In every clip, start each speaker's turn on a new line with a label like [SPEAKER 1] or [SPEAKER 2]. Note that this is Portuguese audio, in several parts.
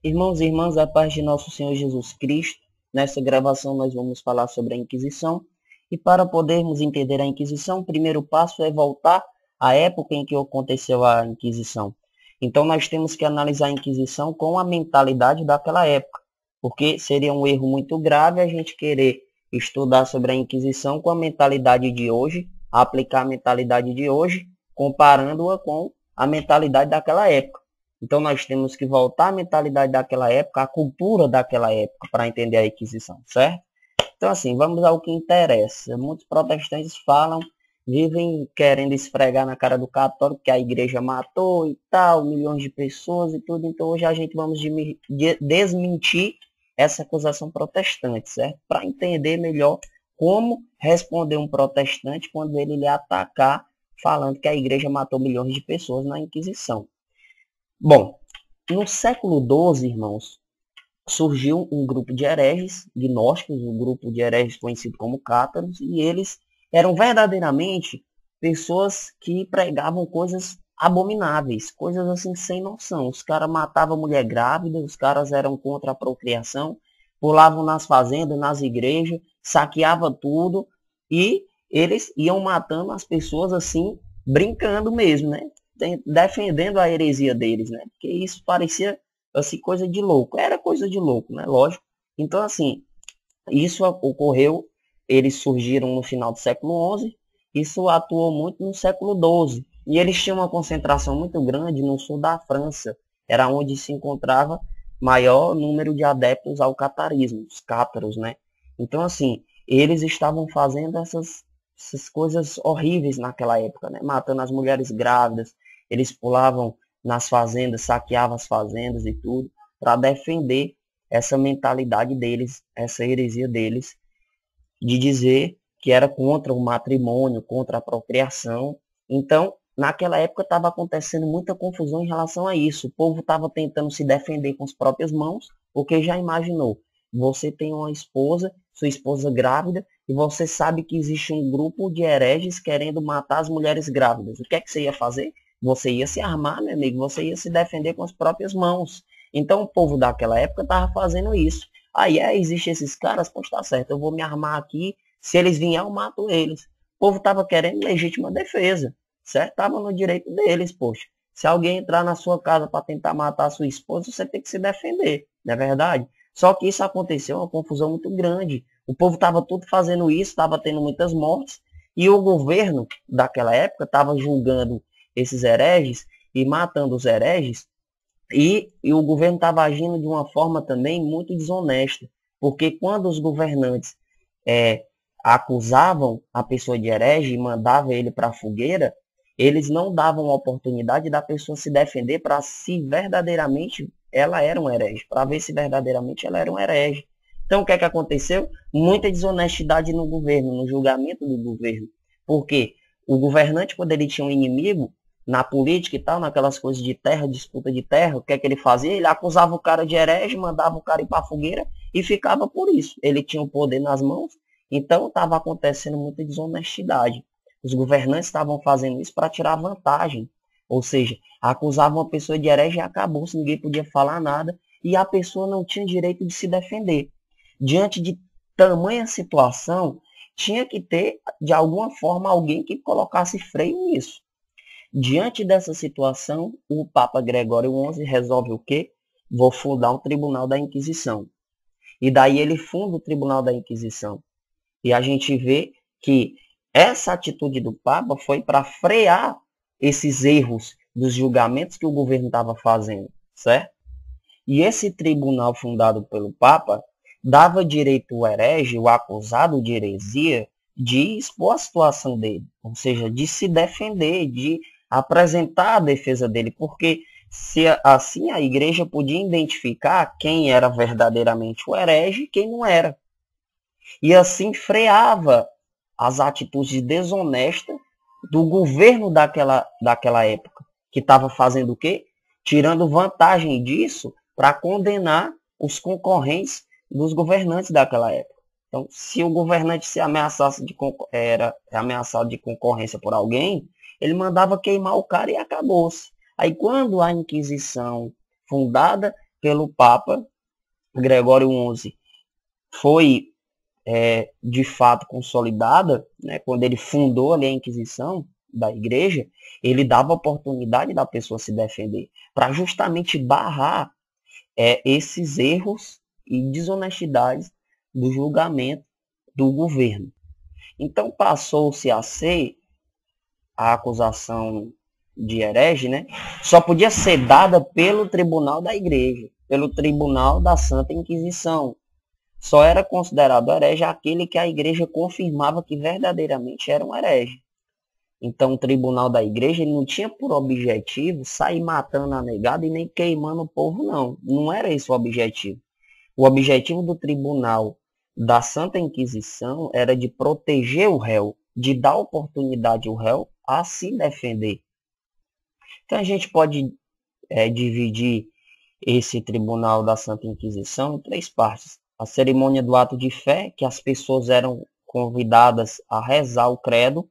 [SPEAKER 1] Irmãos e irmãs, a paz de nosso Senhor Jesus Cristo, nessa gravação nós vamos falar sobre a Inquisição. E para podermos entender a Inquisição, o primeiro passo é voltar à época em que aconteceu a Inquisição. Então nós temos que analisar a Inquisição com a mentalidade daquela época, porque seria um erro muito grave a gente querer estudar sobre a Inquisição com a mentalidade de hoje, aplicar a mentalidade de hoje, comparando-a com a mentalidade daquela época. Então nós temos que voltar à mentalidade daquela época, à cultura daquela época, para entender a Inquisição, certo? Então assim, vamos ao que interessa. Muitos protestantes falam, vivem querendo esfregar na cara do católico que a igreja matou e tal, milhões de pessoas e tudo. Então hoje a gente vamos desmentir essa acusação protestante, certo? Para entender melhor como responder um protestante quando ele lhe atacar falando que a igreja matou milhões de pessoas na Inquisição. Bom, no século XII, irmãos, surgiu um grupo de hereges gnósticos, um grupo de hereges conhecido como cátaros, e eles eram verdadeiramente pessoas que pregavam coisas abomináveis, coisas assim sem noção. Os caras matavam mulher grávida, os caras eram contra a procriação, pulavam nas fazendas, nas igrejas, saqueavam tudo, e eles iam matando as pessoas assim, brincando mesmo, né? Defendendo a heresia deles, né? Porque isso parecia assim coisa de louco, era coisa de louco, né? Lógico. Então assim, isso ocorreu, eles surgiram no final do século XI, isso atuou muito no século XII, e eles tinham uma concentração muito grande no sul da França, era onde se encontrava maior número de adeptos ao catarismo, os cátaros, né? Então assim, eles estavam fazendo essas coisas horríveis naquela época, né? Matando as mulheres grávidas, eles pulavam nas fazendas, saqueavam as fazendas e tudo, para defender essa mentalidade deles, essa heresia deles, de dizer que era contra o matrimônio, contra a procriação. Então, naquela época estava acontecendo muita confusão em relação a isso. O povo estava tentando se defender com as próprias mãos, porque já imaginou, você tem uma esposa, sua esposa grávida, e você sabe que existe um grupo de hereges querendo matar as mulheres grávidas. O que é que você ia fazer? Você ia se armar, meu amigo, você ia se defender com as próprias mãos. Então o povo daquela época estava fazendo isso. Aí existem esses caras, pois tá certo, eu vou me armar aqui, se eles vierem eu mato eles. O povo estava querendo legítima defesa, certo? Estava no direito deles, poxa. Se alguém entrar na sua casa para tentar matar a sua esposa, você tem que se defender, não é verdade? Só que isso aconteceu, uma confusão muito grande. O povo estava tudo fazendo isso, estava tendo muitas mortes, e o governo daquela época estava julgando esses hereges e matando os hereges, e o governo estava agindo de uma forma também muito desonesta, porque quando os governantes é, acusavam a pessoa de herege e mandavam ele para a fogueira, eles não davam a oportunidade da pessoa se defender para se verdadeiramente ela era um herege, para ver se verdadeiramente ela era um herege. Então o que é que aconteceu? Muita desonestidade no governo, no julgamento do governo. Porque o governante, quando ele tinha um inimigo, na política e tal, naquelas coisas de terra, disputa de terra, o que é que ele fazia? Ele acusava o cara de herege, mandava o cara ir para a fogueira e ficava por isso. Ele tinha o poder nas mãos, então estava acontecendo muita desonestidade. Os governantes estavam fazendo isso para tirar vantagem. Ou seja, acusavam a pessoa de herege e acabou, se ninguém podia falar nada e a pessoa não tinha direito de se defender. Diante de tamanha situação, tinha que ter, de alguma forma, alguém que colocasse freio nisso. Diante dessa situação, o Papa Gregório XI resolve o quê? Vou fundar um tribunal da Inquisição. E daí ele funda o tribunal da Inquisição. E a gente vê que essa atitude do Papa foi para frear esses erros dos julgamentos que o governo estava fazendo, certo? E esse tribunal fundado pelo Papa dava direito ao herege, o acusado de heresia, de expor a situação dele, ou seja, de se defender, de apresentar a defesa dele, porque se assim a igreja podia identificar quem era verdadeiramente o herege e quem não era. E assim freava as atitudes desonestas do governo daquela época, que estava fazendo o quê? Tirando vantagem disso para condenar os concorrentes dos governantes daquela época. Então, se o governante se ameaçasse era ameaçado de concorrência por alguém, ele mandava queimar o cara e acabou-se. Aí, quando a Inquisição, fundada pelo Papa Gregório XI foi de fato consolidada, né, quando ele fundou ali a Inquisição da Igreja, ele dava oportunidade da pessoa se defender, para justamente barrar esses erros e desonestidades do julgamento do governo. Então passou-se a ser a acusação de herege, né, só podia ser dada pelo tribunal da Igreja, pelo tribunal da Santa Inquisição. Só era considerado herege aquele que a Igreja confirmava que verdadeiramente era um herege. Então o tribunal da Igreja ele não tinha por objetivo sair matando a negada e nem queimando o povo, não. Não era esse o objetivo. O objetivo do tribunal da Santa Inquisição era de proteger o réu, de dar oportunidade ao réu a se defender. Então a gente pode dividir esse tribunal da Santa Inquisição em 3 partes. A cerimônia do ato de fé, que as pessoas eram convidadas a rezar o credo,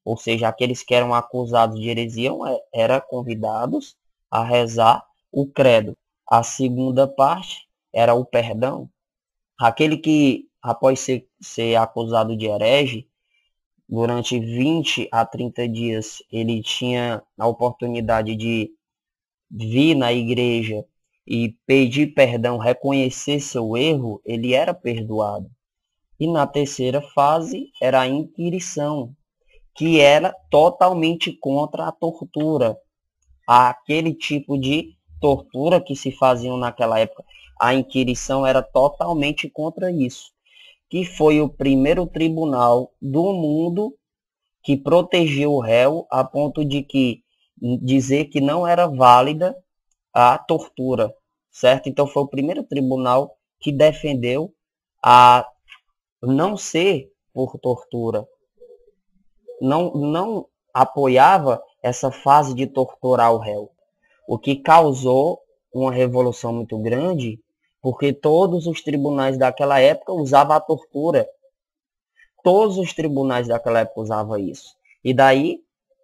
[SPEAKER 1] ou seja, aqueles que eram acusados de heresia eram convidados a rezar o credo. A segunda parte era o perdão. Aquele que, após ser acusado de herege, durante 20 a 30 dias, ele tinha a oportunidade de vir na igreja e pedir perdão, reconhecer seu erro, ele era perdoado. E na terceira fase era a inquirição, que era totalmente contra a tortura. Aquele tipo de tortura que se faziam naquela época, a inquirição era totalmente contra isso. Que foi o primeiro tribunal do mundo que protegeu o réu a ponto de dizer que não era válida a tortura, certo? Então foi o primeiro tribunal que defendeu a não ser por tortura. Não apoiava essa fase de torturar o réu, o que causou uma revolução muito grande, porque todos os tribunais daquela época usavam a tortura. Todos os tribunais daquela época usavam isso. E daí,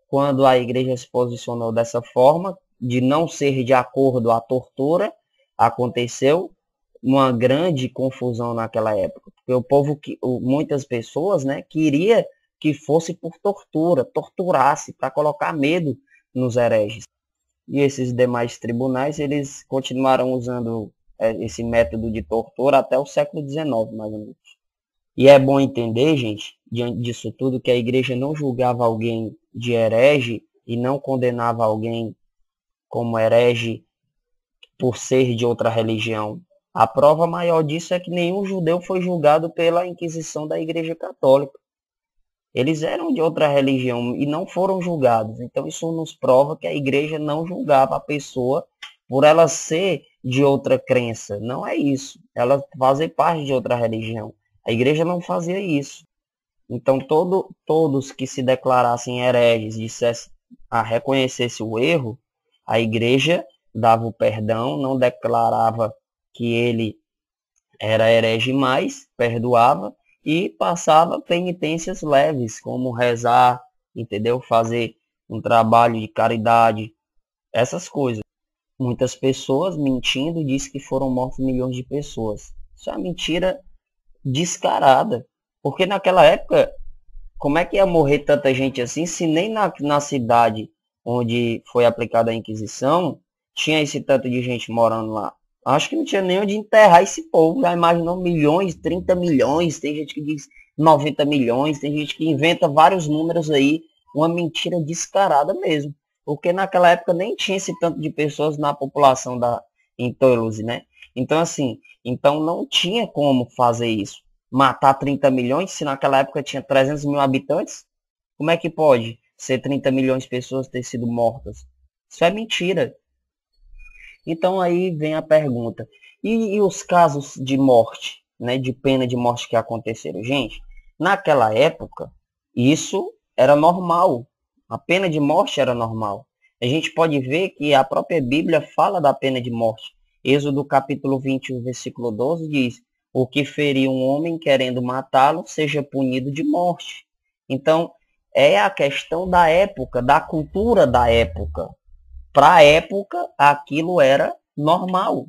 [SPEAKER 1] quando a igreja se posicionou dessa forma, de não ser de acordo à tortura, aconteceu uma grande confusão naquela época. Porque o povo, muitas pessoas, né, queria que fosse por tortura, torturasse, para colocar medo nos hereges. E esses demais tribunais, eles continuaram usando esse método de tortura até o século XIX, mais ou menos. E é bom entender, gente, diante disso tudo, que a igreja não julgava alguém de herege e não condenava alguém como herege por ser de outra religião. A prova maior disso é que nenhum judeu foi julgado pela Inquisição da Igreja Católica. Eles eram de outra religião e não foram julgados. Então isso nos prova que a igreja não julgava a pessoa por ela ser de outra crença. Não é isso. Ela fazer parte de outra religião. A igreja não fazia isso. Então todos que se declarassem hereges, dissessem reconhecesse o erro, a igreja dava o perdão, não declarava que ele era herege mais, perdoava e passava penitências leves, como rezar, entendeu? Fazer um trabalho de caridade, essas coisas. Muitas pessoas mentindo dizem que foram mortos milhões de pessoas. Isso é uma mentira descarada. Porque naquela época, como é que ia morrer tanta gente assim, se nem na cidade onde foi aplicada a Inquisição, tinha esse tanto de gente morando lá? Acho que não tinha nem onde enterrar esse povo. Já imaginou milhões, 30 milhões, tem gente que diz 90 milhões, tem gente que inventa vários números aí, uma mentira descarada mesmo. Porque naquela época nem tinha esse tanto de pessoas na população em Toulouse, né? Então, assim, não tinha como fazer isso. Matar 30 milhões, se naquela época tinha 300 mil habitantes, como é que pode ser 30 milhões de pessoas ter sido mortas? Isso é mentira. Então aí vem a pergunta, e os casos de morte, né, de pena de morte que aconteceram? Gente, naquela época, isso era normal, a pena de morte era normal. A gente pode ver que a própria Bíblia fala da pena de morte. Êxodo capítulo 21, versículo 12 diz, o que ferir um homem querendo matá-lo, seja punido de morte. Então, é a questão da época, da cultura da época. Para a época, aquilo era normal.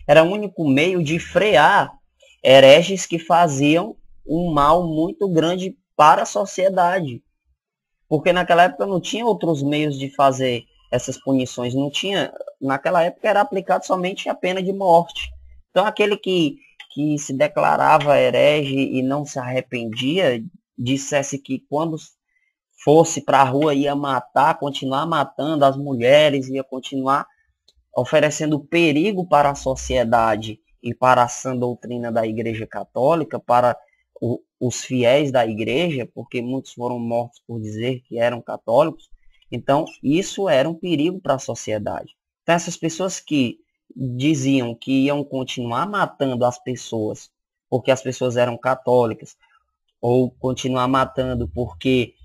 [SPEAKER 1] era o único meio de frear hereges que faziam um mal muito grande para a sociedade. Porque naquela época não tinha outros meios de fazer essas punições. Não tinha, naquela época era aplicado somente a pena de morte. Então aquele que se declarava herege e não se arrependia, dissesse que quando fosse para a rua ia matar, continuar matando as mulheres, ia continuar oferecendo perigo para a sociedade e para a sã doutrina da Igreja Católica, para os fiéis da Igreja, porque muitos foram mortos por dizer que eram católicos. Então, isso era um perigo para a sociedade. Então, essas pessoas que diziam que iam continuar matando as pessoas porque as pessoas eram católicas, ou continuar matando porque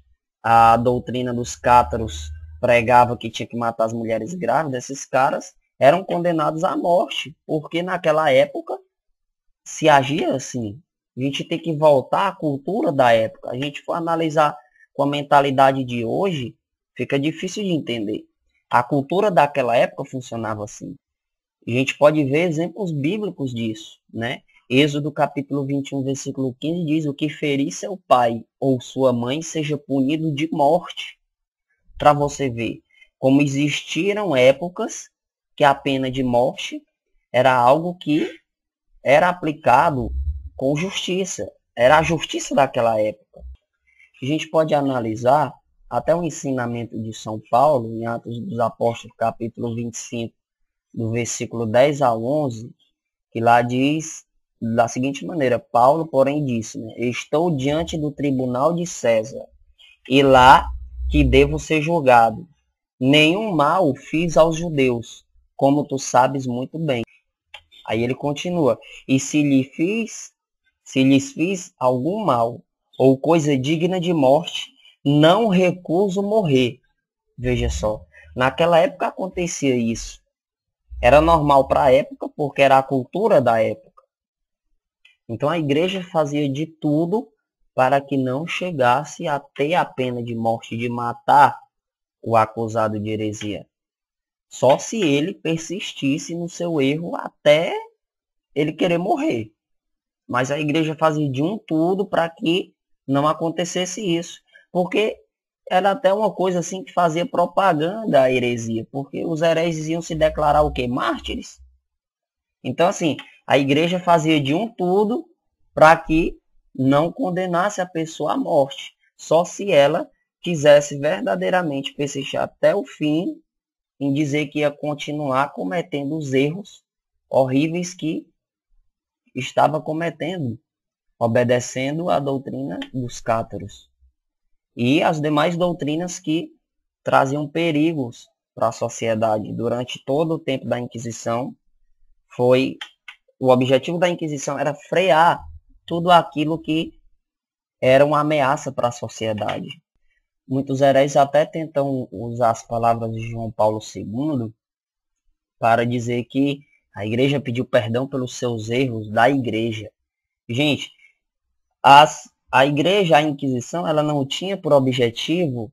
[SPEAKER 1] a doutrina dos cátaros pregava que tinha que matar as mulheres grávidas, esses caras eram condenados à morte, porque naquela época se agia assim. A gente tem que voltar à cultura da época. A gente for analisar com a mentalidade de hoje, fica difícil de entender. A cultura daquela época funcionava assim. A gente pode ver exemplos bíblicos disso, né? Êxodo capítulo 21, versículo 15 diz: o que ferir seu pai ou sua mãe seja punido de morte. Para você ver como existiram épocas que a pena de morte era algo que era aplicado com justiça. Era a justiça daquela época. A gente pode analisar até o ensinamento de São Paulo, em Atos dos Apóstolos, capítulo 25, do versículo 10 ao 11, que lá diz da seguinte maneira: Paulo, porém, disse, né, estou diante do tribunal de César, e lá que devo ser julgado. Nenhum mal fiz aos judeus, como tu sabes muito bem. Aí ele continua: e se lhes fiz algum mal, ou coisa digna de morte, não recuso morrer. Veja só, naquela época acontecia isso. Era normal para a época, porque era a cultura da época. Então a igreja fazia de tudo para que não chegasse a ter a pena de morte, de matar o acusado de heresia. Só se ele persistisse no seu erro até ele querer morrer. Mas a igreja fazia de um tudo para que não acontecesse isso. Porque era até uma coisa assim que fazia propaganda à heresia. Porque os hereges iam se declarar o quê? Mártires. Então, assim, a igreja fazia de um tudo para que não condenasse a pessoa à morte. Só se ela quisesse verdadeiramente persistir até o fim em dizer que ia continuar cometendo os erros horríveis que estava cometendo, obedecendo à doutrina dos cátaros e as demais doutrinas que traziam perigos para a sociedade. Durante todo o tempo da Inquisição, o objetivo da Inquisição era frear tudo aquilo que era uma ameaça para a sociedade. Muitos heréis até tentam usar as palavras de João Paulo II para dizer que a igreja pediu perdão pelos seus erros da igreja. Gente, a igreja, a Inquisição, ela não tinha por objetivo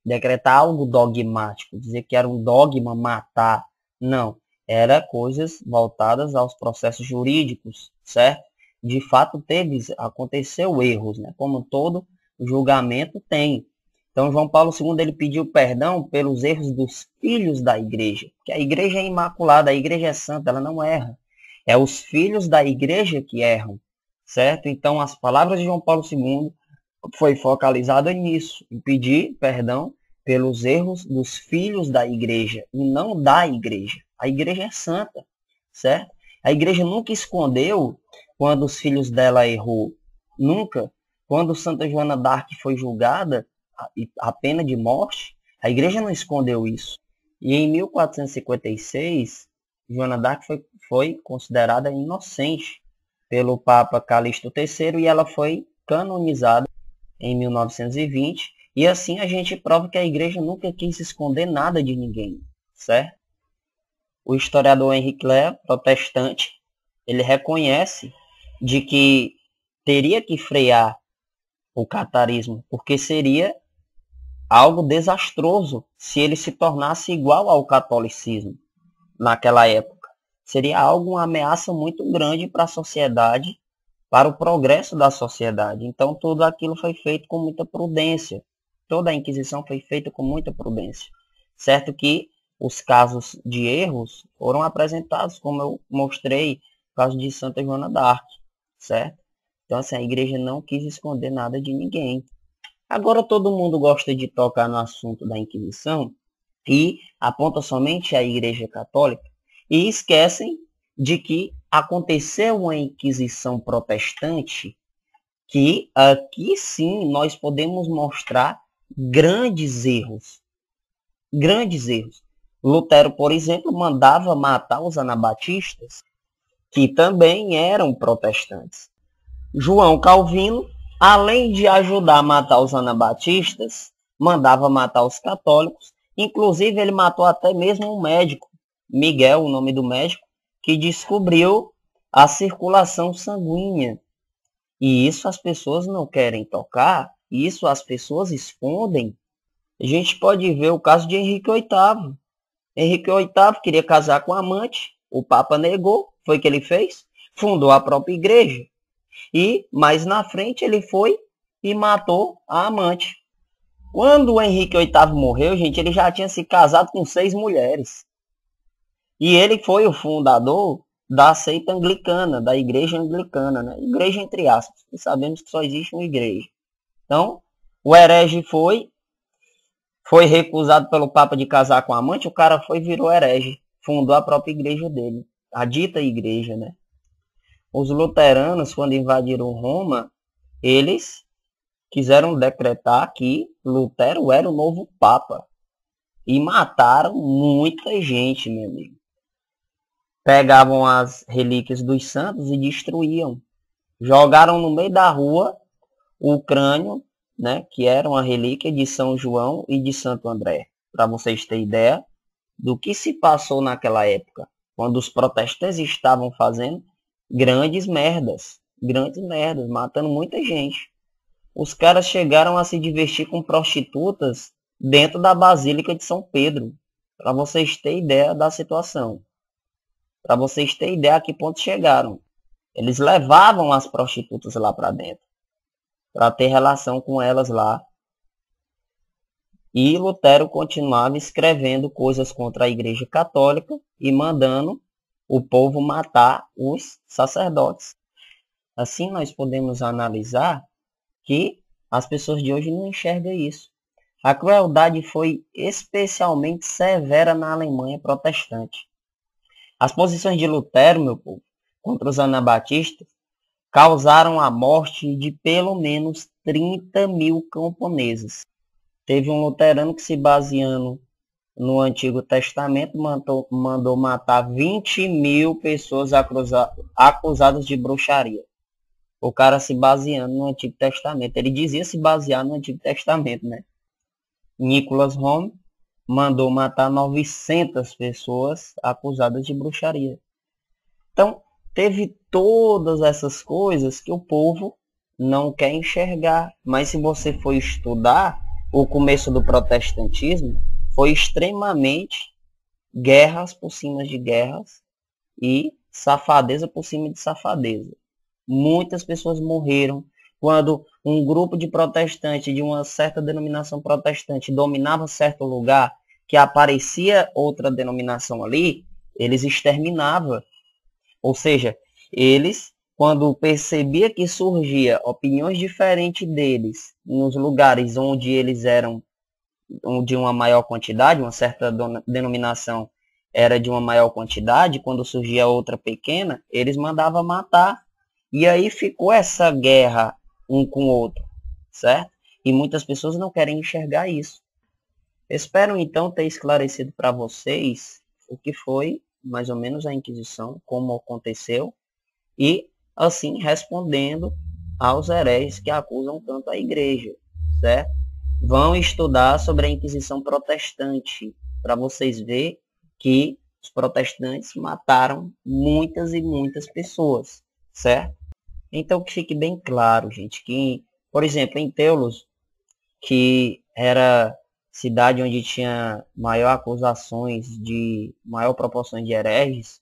[SPEAKER 1] decretar algo dogmático, dizer que era um dogma matar. Não, era coisas voltadas aos processos jurídicos, certo? De fato, aconteceu erros, né? Como todo julgamento tem. Então, João Paulo II ele pediu perdão pelos erros dos filhos da igreja, que a igreja é imaculada, a igreja é santa, ela não erra. É os filhos da igreja que erram, certo? Então, as palavras de João Paulo II foi focalizada nisso, em pedir perdão pelos erros dos filhos da igreja e não da igreja. A igreja é santa, certo? A igreja nunca escondeu quando os filhos dela errou. Nunca. Quando Santa Joana d'Arc foi julgada, a pena de morte, a igreja não escondeu isso. E em 1456, Joana d'Arc foi considerada inocente pelo Papa Calixto III e ela foi canonizada em 1920. E assim a gente prova que a igreja nunca quis esconder nada de ninguém, certo? O historiador Henrique Lea, protestante, ele reconhece de que teria que frear o catarismo, porque seria algo desastroso se ele se tornasse igual ao catolicismo naquela época. seria algo, uma ameaça muito grande para a sociedade, para o progresso da sociedade. Então, tudo aquilo foi feito com muita prudência. Toda a Inquisição foi feita com muita prudência. Certo que os casos de erros foram apresentados, como eu mostrei, o caso de Santa Joana d'Arc, certo? Então, assim, a igreja não quis esconder nada de ninguém. Agora, todo mundo gosta de tocar no assunto da Inquisição e aponta somente a Igreja Católica e esquecem de que aconteceu uma Inquisição protestante que aqui sim nós podemos mostrar grandes erros. Grandes erros. Lutero, por exemplo, mandava matar os anabatistas, que também eram protestantes. João Calvino, além de ajudar a matar os anabatistas, mandava matar os católicos. Inclusive, ele matou até mesmo um médico, Miguel, o nome do médico, que descobriu a circulação sanguínea. E isso as pessoas não querem tocar, isso as pessoas escondem. A gente pode ver o caso de Henrique VIII. Henrique VIII queria casar com a amante, o Papa negou, foi o que ele fez, fundou a própria igreja. E mais na frente ele foi e matou a amante. Quando o Henrique VIII morreu, gente, ele já tinha se casado com 6 mulheres. E ele foi o fundador da seita anglicana, da igreja anglicana, né? Igreja entre aspas, porque sabemos que só existe uma igreja. Então, o herege foi recusado pelo Papa de casar com a amante, o cara foi e virou herege, fundou a própria igreja dele, a dita igreja, né? Os luteranos, quando invadiram Roma, eles quiseram decretar que Lutero era o novo Papa. E mataram muita gente, meu amigo. Pegavam as relíquias dos santos e destruíam. Jogaram no meio da rua o crânio, né, que era uma relíquia de São João e de Santo André. Para vocês terem ideia do que se passou naquela época, quando os protestantes estavam fazendo grandes merdas, matando muita gente. Os caras chegaram a se divertir com prostitutas dentro da Basílica de São Pedro, para vocês terem ideia da situação. Para vocês terem ideia a que ponto chegaram. Eles levavam as prostitutas lá para dentro, para ter relação com elas lá. E Lutero continuava escrevendo coisas contra a Igreja Católica e mandando o povo matar os sacerdotes. Assim nós podemos analisar que as pessoas de hoje não enxergam isso. A crueldade foi especialmente severa na Alemanha protestante. As posições de Lutero, meu povo, contra os anabatistas, causaram a morte de pelo menos 30 mil camponeses. Teve um luterano que, se baseando no Antigo Testamento, mandou matar 20 mil pessoas acusadas de bruxaria. O cara se baseando no Antigo Testamento. Ele dizia se basear no Antigo Testamento, né? Nicholas Home mandou matar 900 pessoas acusadas de bruxaria. Então, teve todas essas coisas que o povo não quer enxergar. Mas se você for estudar o começo do protestantismo, foi extremamente guerras por cima de guerras e safadeza por cima de safadeza. Muitas pessoas morreram quando um grupo de protestantes de uma certa denominação protestante dominava certo lugar, que aparecia outra denominação ali, eles exterminavam. Ou seja, eles, quando percebia que surgia opiniões diferentes deles nos lugares onde eles eram de uma maior quantidade, uma certa denominação era de uma maior quantidade, quando surgia outra pequena, eles mandavam matar. E aí ficou essa guerra um com o outro, certo? E muitas pessoas não querem enxergar isso. Espero então ter esclarecido para vocês o que foi mais ou menos a Inquisição, como aconteceu, e assim respondendo aos hereges que acusam tanto a igreja, certo? Vão estudar sobre a Inquisição protestante, para vocês verem que os protestantes mataram muitas e muitas pessoas, certo? Então que fique bem claro, gente, que, por exemplo, em Teulos, que era cidade onde tinha maior acusações de maior proporção de hereges,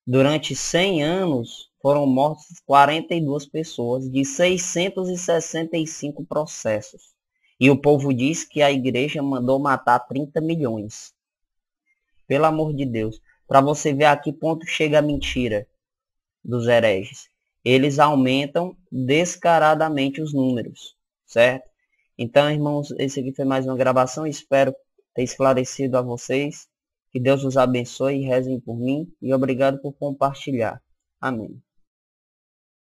[SPEAKER 1] Durante 100 anos, foram mortas 42 pessoas de 665 processos. E o povo diz que a igreja mandou matar 30 milhões. Pelo amor de Deus. Para você ver a que ponto chega a mentira dos hereges. Eles aumentam descaradamente os números, certo? Então, irmãos, esse aqui foi mais uma gravação. Espero ter esclarecido a vocês. Que Deus os abençoe e rezem por mim. E obrigado por compartilhar. Amém.